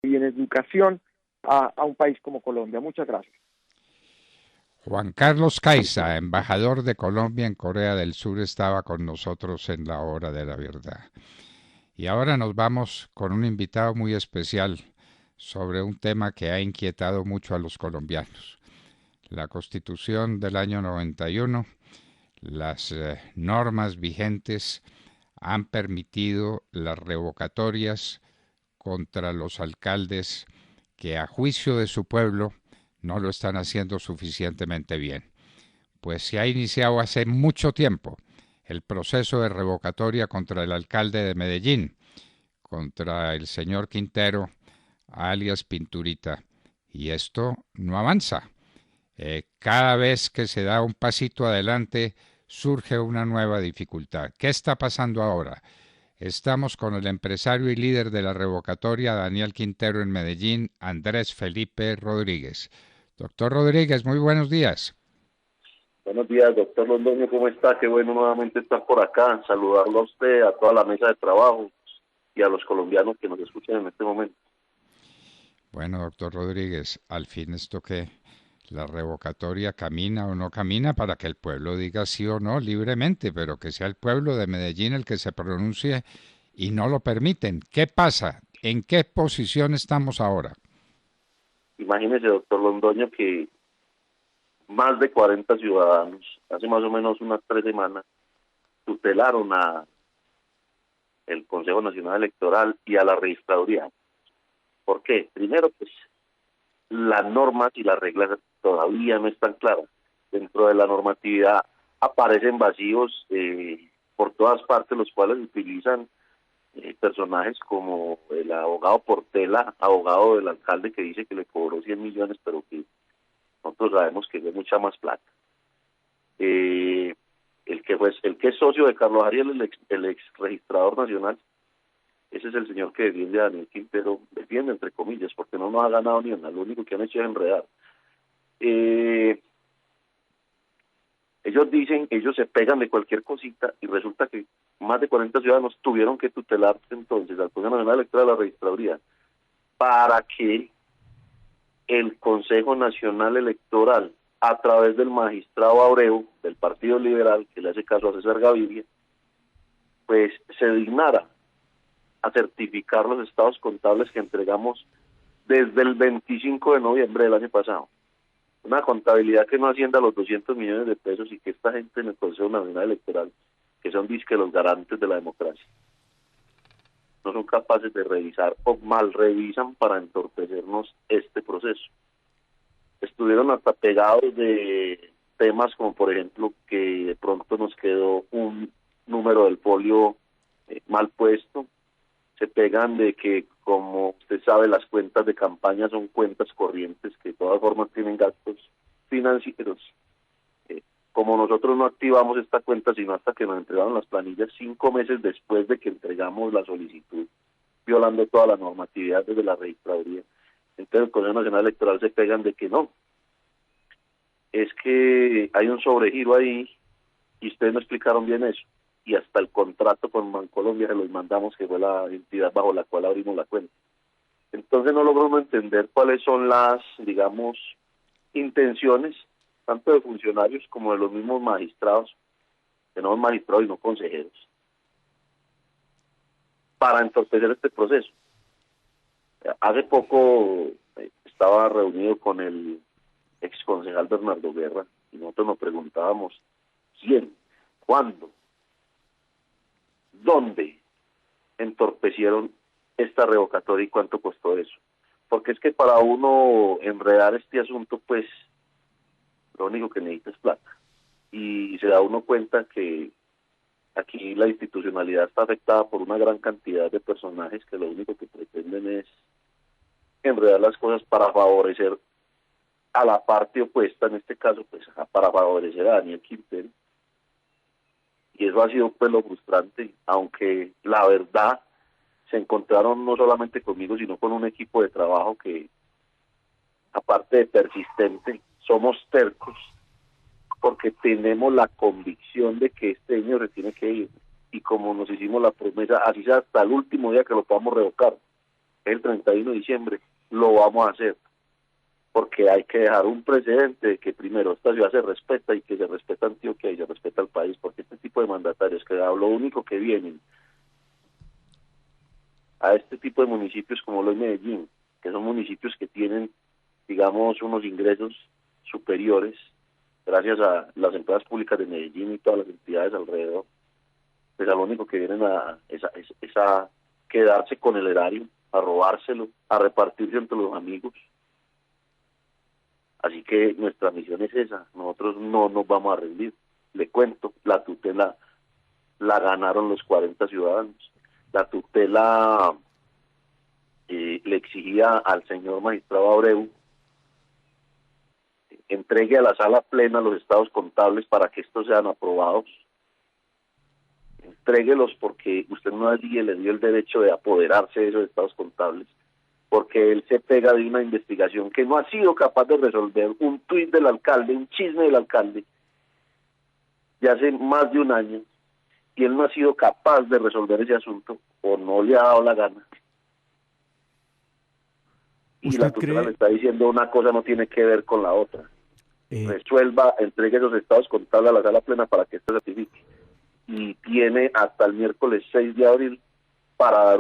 y en educación a un país como Colombia. Muchas gracias. Juan Carlos Caiza, embajador de Colombia en Corea del Sur, estaba con nosotros en la hora de la verdad. Y ahora nos vamos con un invitado muy especial sobre un tema que ha inquietado mucho a los colombianos. La Constitución del año 91, las normas vigentes han permitido las revocatorias contra los alcaldes que a juicio de su pueblo no lo están haciendo suficientemente bien. Pues se ha iniciado hace mucho tiempo el proceso de revocatoria contra el alcalde de Medellín, contra el señor Quintero, alias Pinturita, y esto no avanza. Cada vez que se da un pasito adelante, surge una nueva dificultad. ¿Qué está pasando ahora? Estamos con el empresario y líder de la revocatoria, Daniel Quintero, en Medellín, Andrés Felipe Rodríguez. Doctor Rodríguez, muy buenos días. Buenos días, doctor Londoño, ¿cómo está? Qué bueno nuevamente estar por acá, saludarlo a usted, a toda la mesa de trabajo y a los colombianos que nos escuchan en este momento. Bueno, doctor Rodríguez, al fin esto que la revocatoria camina o no camina para que el pueblo diga sí o no libremente, pero que sea el pueblo de Medellín el que se pronuncie y no lo permiten. ¿Qué pasa? ¿En qué posición estamos ahora? Imagínese, doctor Londoño, que más de 40 ciudadanos, hace más o menos unas 3 semanas, tutelaron a el Consejo Nacional Electoral y a la registraduría. ¿Por qué? Primero, pues, las normas y las reglas todavía no están claras. Dentro de la normatividad aparecen vacíos por todas partes, los cuales utilizan personajes como el abogado Portela, abogado del alcalde, que dice que le cobró 100 millones, pero que nosotros sabemos que es mucha más plata. El que es socio de Carlos Ariel, el ex registrador nacional, ese es el señor que defiende a Daniel Quintero, defiende entre comillas, porque no nos ha ganado ni una, lo único que han hecho es enredar. Ellos dicen, ellos se pegan de cualquier cosita y resulta que más de 40 ciudadanos tuvieron que tutelar entonces al Consejo Nacional Electoral, a la registraduría, para que el Consejo Nacional Electoral, a través del magistrado Abreu, del Partido Liberal, que le hace caso a César Gaviria, pues se dignara a certificar los estados contables que entregamos desde el 25 de noviembre del año pasado. Una contabilidad que no ascienda a los 200 millones de pesos y que esta gente en el Consejo Nacional Electoral, que son disque los garantes de la democracia, no son capaces de revisar o mal revisan para entorpecernos este proceso. Estuvieron hasta pegados de temas como, por ejemplo, que de pronto nos quedó un número del folio mal puesto. Se pegan de que, como usted sabe, las cuentas de campaña son cuentas corrientes que de todas formas tienen gastos financieros. Como nosotros no activamos esta cuenta sino hasta que nos entregaron las planillas 5 meses después de que entregamos la solicitud, violando toda la normatividad desde la registraduría. Entonces el Consejo Nacional Electoral se pegan de que no. Es que hay un sobregiro ahí y ustedes no explicaron bien eso. Y hasta el contrato con Bancolombia se los mandamos, que fue la entidad bajo la cual abrimos la cuenta. Entonces no logramos entender cuáles son las, digamos, intenciones, tanto de funcionarios como de los mismos magistrados, que no son magistrados y no consejeros, para entorpecer este proceso. Hace poco estaba reunido con el exconcejal Bernardo Guerra y nosotros nos preguntábamos quién, cuándo, dónde entorpecieron esta revocatoria y cuánto costó eso. Porque es que para uno enredar este asunto, pues lo único que necesita es plata. Y se da uno cuenta que aquí la institucionalidad está afectada por una gran cantidad de personajes que lo único que pretenden es enredar las cosas para favorecer a la parte opuesta, en este caso, pues para favorecer a Daniel Quintero. Y eso ha sido pues lo frustrante, aunque la verdad se encontraron no solamente conmigo, sino con un equipo de trabajo que, aparte de persistente, somos tercos, porque tenemos la convicción de que este señor se tiene que ir, y como nos hicimos la promesa, así sea hasta el último día que lo podamos revocar, el 31 de diciembre, lo vamos a hacer, porque hay que dejar un precedente de que primero esta ciudad se respeta y que se respeta Antioquia y se respeta el país, porque este tipo de mandatarios que lo único que vienen a este tipo de municipios como lo es Medellín, que son municipios que tienen, digamos, unos ingresos superiores gracias a las empresas públicas de Medellín y todas las entidades alrededor, pues a lo único que vienen es a quedarse con el erario, a robárselo, a repartirse entre los amigos. Así que nuestra misión es esa, nosotros no nos vamos a rendir. Le cuento, la tutela la ganaron los 40 ciudadanos. La tutela le exigía al señor magistrado Abreu entregue a la sala plena los estados contables para que estos sean aprobados. Entréguelos porque usted nadie le dio el derecho de apoderarse de esos estados contables, porque él se pega de una investigación que no ha sido capaz de resolver, un tuit del alcalde, un chisme del alcalde, de hace más de un año, y él no ha sido capaz de resolver ese asunto, o no le ha dado la gana. Y la tutela le está diciendo una cosa no tiene que ver con la otra. Resuelva, entregue esos estados contables a la sala plena para que éste certifique. Y tiene hasta el miércoles 6 de abril para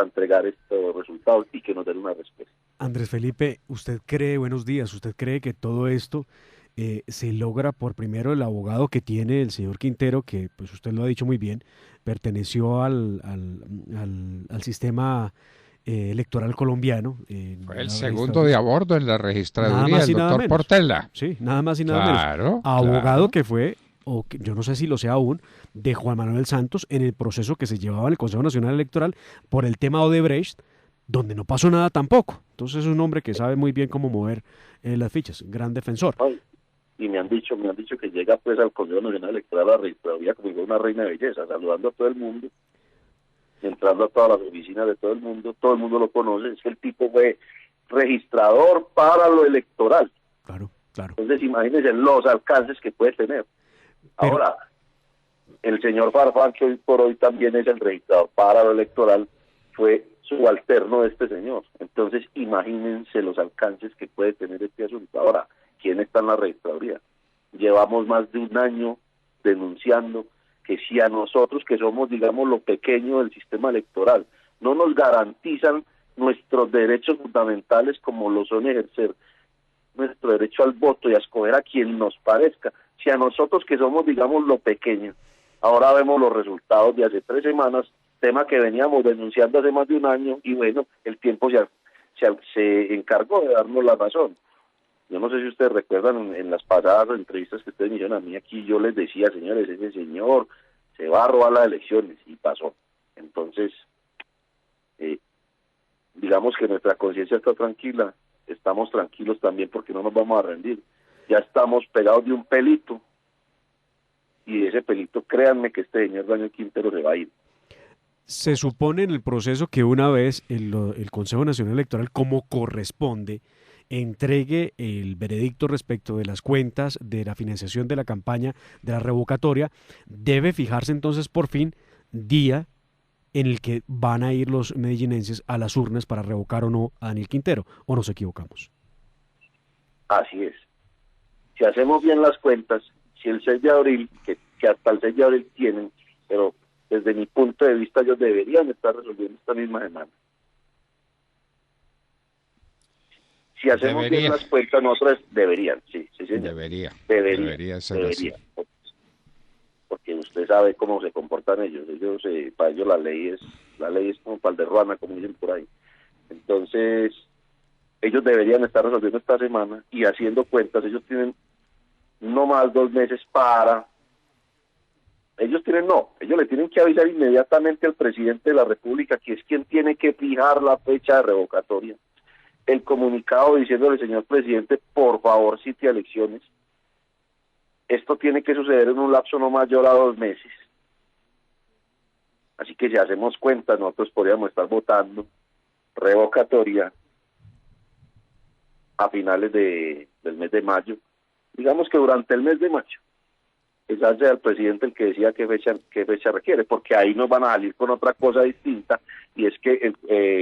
entregar estos resultados y que nos den una respuesta. Andrés Felipe, ¿usted cree, buenos días, usted cree que todo esto se logra por primero el abogado que tiene el señor Quintero, que pues usted lo ha dicho muy bien, perteneció al sistema electoral colombiano? Fue el segundo de a bordo en la registraduría, el doctor Portela. Sí, nada más y nada menos. Abogado que fue, yo no sé si lo sea aún, de Juan Manuel Santos en el proceso que se llevaba en el Consejo Nacional Electoral por el tema Odebrecht, donde no pasó nada tampoco. Entonces es un hombre que sabe muy bien cómo mover las fichas, gran defensor. Ay, y me han dicho que llega pues al Consejo Nacional Electoral a la registraduría como una reina de belleza, saludando a todo el mundo, entrando a todas las oficinas de todo el mundo lo conoce, es que el tipo fue registrador para lo electoral. Claro. Entonces imagínense los alcances que puede tener. Pero ahora, el señor Farfán, que hoy por hoy también es el registrador para lo electoral, fue subalterno de este señor. Entonces imagínense los alcances que puede tener este asunto. Ahora, ¿quién está en la registraduría? Llevamos más de un año denunciando que si a nosotros, que somos, digamos, lo pequeño del sistema electoral, no nos garantizan nuestros derechos fundamentales como lo son ejercer nuestro derecho al voto y a escoger a quien nos parezca, si a nosotros que somos, digamos, lo pequeño, ahora vemos los resultados de hace 3 semanas, tema que veníamos denunciando hace más de un año, y bueno, el tiempo se encargó de darnos la razón. Yo no sé si ustedes recuerdan en las pasadas entrevistas que ustedes me hicieron a mí aquí, yo les decía, señores, ese señor se va a robar las elecciones, y pasó. Entonces, digamos que nuestra conciencia está tranquila, estamos tranquilos también porque no nos vamos a rendir. Ya estamos pegados de un pelito, y de ese pelito, créanme que este señor Daniel Quintero se va a ir. Se supone en el proceso que una vez el Consejo Nacional Electoral, como corresponde, entregue el veredicto respecto de las cuentas, de la financiación de la campaña, de la revocatoria, debe fijarse entonces por fin día en el que van a ir los medellinenses a las urnas para revocar o no a Daniel Quintero, ¿o nos equivocamos? Así es. Si hacemos bien las cuentas, si el 6 de abril, que hasta el 6 de abril tienen, pero desde mi punto de vista ellos deberían estar resolviendo esta misma semana. Si hacemos bien las cuentas, nosotros deberían, sí señor. Debería ser así. Porque usted sabe cómo se comportan ellos. Para ellos la ley es como pal de ruana, como dicen por ahí. Entonces, ellos deberían estar resolviendo esta semana y haciendo cuentas. Ellos tienen no más 2 meses para... Ellos le tienen que avisar inmediatamente al presidente de la República, que es quien tiene que fijar la fecha de revocatoria, el comunicado diciéndole, señor presidente, por favor cite elecciones. Esto tiene que suceder en un lapso no mayor a 2 meses. Así que si hacemos cuentas, nosotros podríamos estar votando revocatoria a finales del mes de mayo. Digamos que durante el mes de mayo. quizás sea el presidente el que decía qué fecha requiere, porque ahí nos van a salir con otra cosa distinta, y es que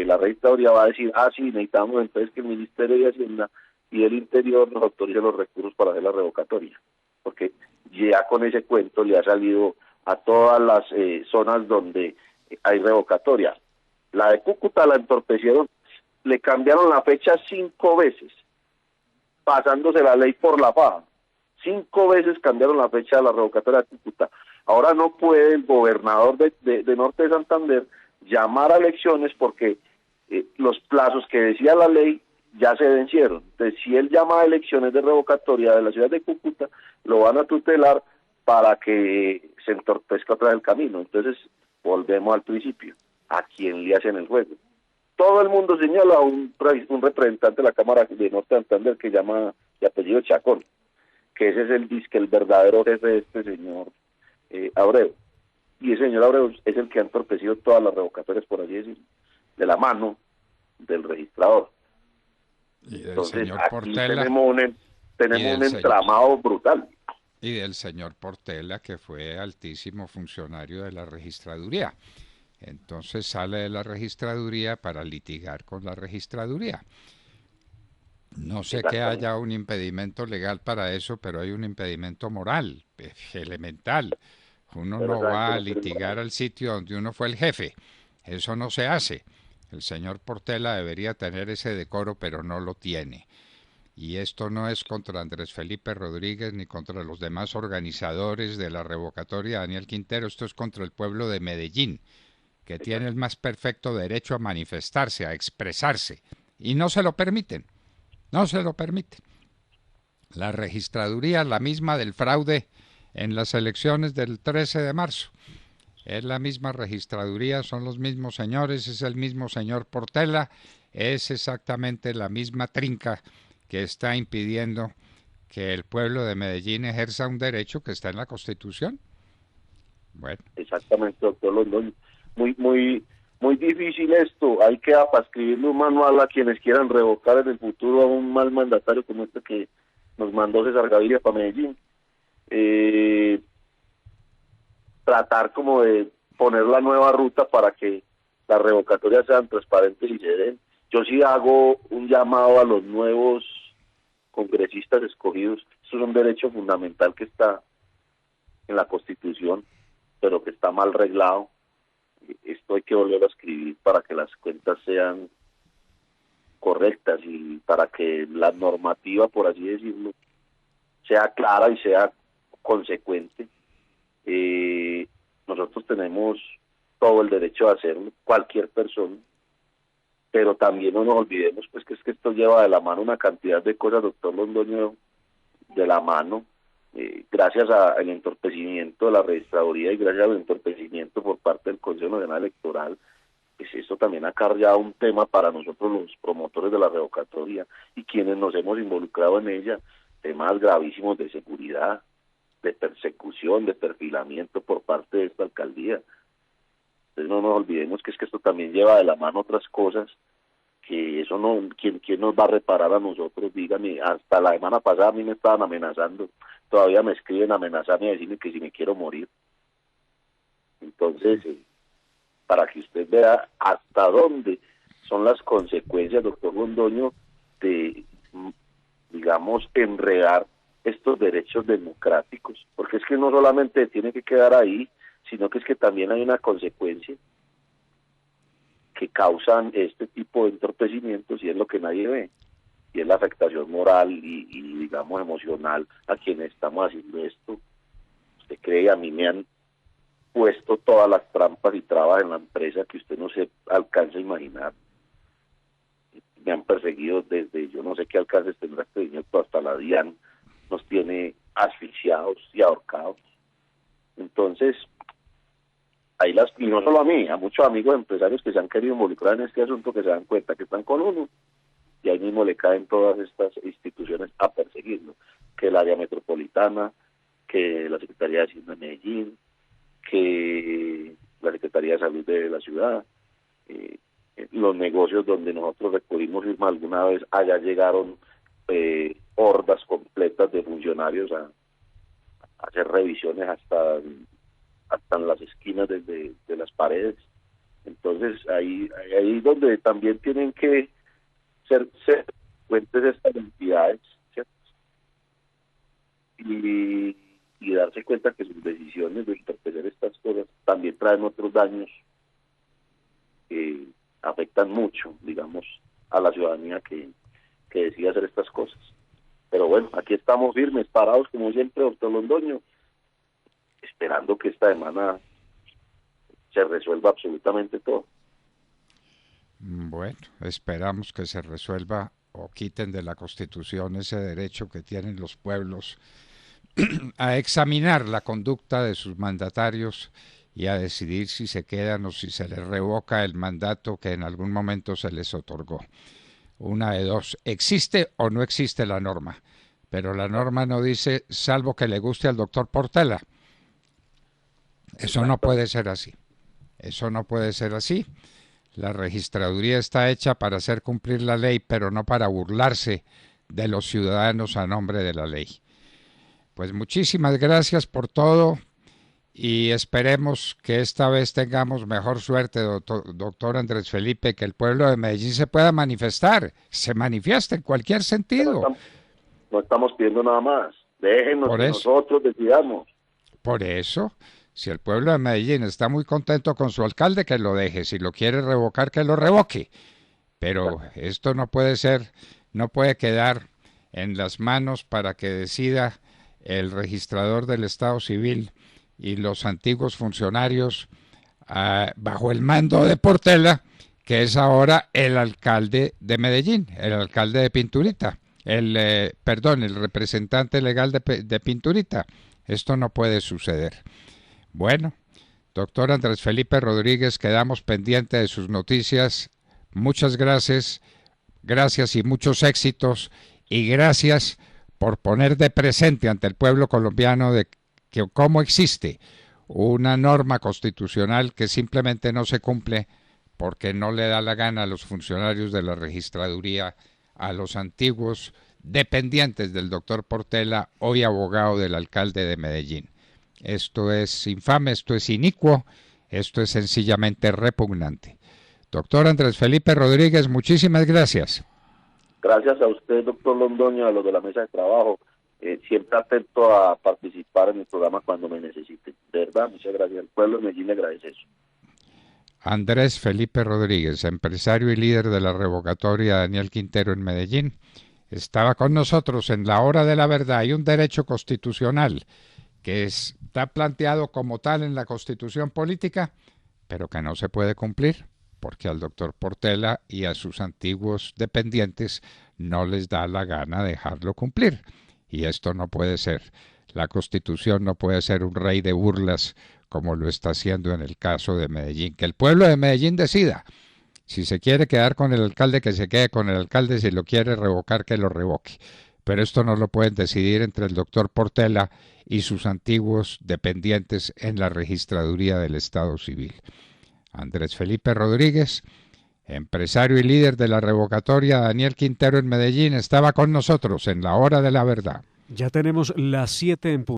la registraduría va a decir, sí, necesitamos entonces que el Ministerio de Hacienda y el Interior nos autorice los recursos para hacer la revocatoria, porque ya con ese cuento le ha salido a todas las zonas donde hay revocatoria. La de Cúcuta la entorpecieron, le cambiaron la fecha 5 veces, pasándose la ley por la faja. 5 veces cambiaron la fecha de la revocatoria de Cúcuta. Ahora no puede el gobernador de Norte de Santander llamar a elecciones porque los plazos que decía la ley ya se vencieron. Entonces, si él llama a elecciones de revocatoria de la ciudad de Cúcuta, lo van a tutelar para que se entorpezca otra vez el camino. Entonces, volvemos al principio. ¿A quién le hacen el juego? Todo el mundo señala a un representante de la Cámara de Norte de Santander que llama de apellido Chacón, que ese es el verdadero jefe de este señor Abreu. Y ese señor Abreu es el que ha entorpecido todas las revocatorias, por así decirlo, de la mano del registrador. Y del Entonces, señor aquí Portela, tenemos un entramado brutal. y del señor Portela, que fue altísimo funcionario de la registraduría. Entonces sale de la registraduría para litigar con la registraduría. No sé que haya un impedimento legal para eso, pero hay un impedimento moral, elemental. Uno no va a litigar al sitio donde uno fue el jefe. Eso no se hace. El señor Portela debería tener ese decoro, pero no lo tiene. Y esto no es contra Andrés Felipe Rodríguez ni contra los demás organizadores de la revocatoria de Daniel Quintero. Esto es contra el pueblo de Medellín, que tiene el más perfecto derecho a manifestarse, a expresarse. Y no se lo permiten. No se lo permiten. La registraduría, la misma del fraude en las elecciones del 13 de marzo. Es la misma registraduría, son los mismos señores, es el mismo señor Portela, es exactamente la misma trinca que está impidiendo que el pueblo de Medellín ejerza un derecho que está en la Constitución. Bueno. Exactamente, doctor Londoño. Muy difícil esto. Hay que para escribirle un manual a quienes quieran revocar en el futuro a un mal mandatario como este que nos mandó César Gaviria para Medellín. Tratar como de poner la nueva ruta para que las revocatorias sean transparentes y se den. Yo sí hago un llamado a los nuevos congresistas escogidos. Eso es un derecho fundamental que está en la Constitución, pero que está mal reglado. Esto hay que volver a escribir para que las cuentas sean correctas y para que la normativa, por así decirlo, sea clara y sea consecuente. Nosotros tenemos todo el derecho a hacerlo, cualquier persona, pero también no nos olvidemos pues que es que esto lleva de la mano una cantidad de cosas, doctor Londoño, de la mano, gracias al entorpecimiento de la registraduría y gracias al entorpecimiento por parte del Consejo Nacional Electoral, pues esto también ha cargado un tema para nosotros los promotores de la revocatoria y quienes nos hemos involucrado en ella, temas gravísimos de seguridad, de persecución, de perfilamiento por parte de esta alcaldía. Entonces no nos olvidemos que es que esto también lleva de la mano otras cosas, que eso no, ¿quién nos va a reparar a nosotros? Dígame, hasta la semana pasada a mí me estaban amenazando, todavía me escriben amenazando y decirme que si me quiero morir. Entonces, para que usted vea hasta dónde son las consecuencias, doctor Londoño, de, digamos, enredar estos derechos democráticos, porque es que no solamente tiene que quedar ahí, sino que es que también hay una consecuencia que causan este tipo de entorpecimientos y es lo que nadie ve, y es la afectación moral y digamos emocional a quienes estamos haciendo esto. Usted cree, a mí me han puesto todas las trampas y trabas en la empresa que usted no se alcanza a imaginar. Me han perseguido desde yo no sé qué alcances tendrá este dinero, pero hasta la DIAN nos tiene asfixiados y ahorcados. Entonces, y no solo a mí, a muchos amigos empresarios que se han querido involucrar en este asunto, que se dan cuenta que están con uno, y ahí mismo le caen todas estas instituciones a perseguirlo, que el área metropolitana, que la Secretaría de Hacienda de Medellín, que la Secretaría de Salud de la ciudad, los negocios donde nosotros recurrimos firma alguna vez, allá llegaron hordas completas de funcionarios hacer revisiones hasta en las esquinas de las paredes. Entonces ahí donde también tienen que ser fuentes de estas entidades, ¿cierto? Y darse cuenta que sus decisiones de interpretar estas cosas también traen otros daños que afectan mucho, digamos, a la ciudadanía que decide hacer estas cosas. Pero bueno, aquí estamos firmes, parados como siempre, doctor Londoño, esperando que esta semana se resuelva absolutamente todo. Bueno, esperamos que se resuelva o quiten de la Constitución ese derecho que tienen los pueblos a examinar la conducta de sus mandatarios y a decidir si se quedan o si se les revoca el mandato que en algún momento se les otorgó. Una de dos, existe o no existe la norma, pero la norma no dice salvo que le guste al doctor Portela. Eso no puede ser así. Eso no puede ser así. La registraduría está hecha para hacer cumplir la ley, pero no para burlarse de los ciudadanos a nombre de la ley. Pues muchísimas gracias por todo y esperemos que esta vez tengamos mejor suerte, doctor Andrés Felipe, que el pueblo de Medellín se pueda manifestar, se manifieste en cualquier sentido. No estamos pidiendo nada más, déjenos que nosotros decidamos. Por eso, si el pueblo de Medellín está muy contento con su alcalde, que lo deje, si lo quiere revocar, que lo revoque, pero esto no puede ser, no puede quedar en las manos para que decida el registrador del Estado Civil y los antiguos funcionarios bajo el mando de Portela, que es ahora el alcalde de Medellín, el alcalde de Pinturita, el representante legal de Pinturita. Esto no puede suceder. Bueno, doctor Andrés Felipe Rodríguez, quedamos pendientes de sus noticias. Muchas gracias y muchos éxitos, y gracias por poner de presente ante el pueblo colombiano de que cómo existe una norma constitucional que simplemente no se cumple porque no le da la gana a los funcionarios de la registraduría, a los antiguos dependientes del doctor Portela, hoy abogado del alcalde de Medellín. Esto es infame, esto es inicuo, esto es sencillamente repugnante. Doctor Andrés Felipe Rodríguez, muchísimas gracias. Gracias a usted, doctor Londoño, a los de la mesa de trabajo. Siempre atento a participar en el programa cuando me necesiten. De verdad, muchas gracias. El pueblo de Medellín le agradece eso. Andrés Felipe Rodríguez, empresario y líder de la revocatoria Daniel Quintero en Medellín, estaba con nosotros en la hora de la verdad. Hay un derecho constitucional que está planteado como tal en la Constitución política, pero que no se puede cumplir, porque al doctor Portela y a sus antiguos dependientes no les da la gana dejarlo cumplir. Y esto no puede ser. La Constitución no puede ser un rey de burlas como lo está haciendo en el caso de Medellín. Que el pueblo de Medellín decida. Si se quiere quedar con el alcalde, que se quede con el alcalde. Si lo quiere revocar, que lo revoque. Pero esto no lo pueden decidir entre el doctor Portela y sus antiguos dependientes en la registraduría del Estado Civil. Andrés Felipe Rodríguez, empresario y líder de la revocatoria Daniel Quintero en Medellín, estaba con nosotros en la hora de la verdad. Ya tenemos las 7 en punto.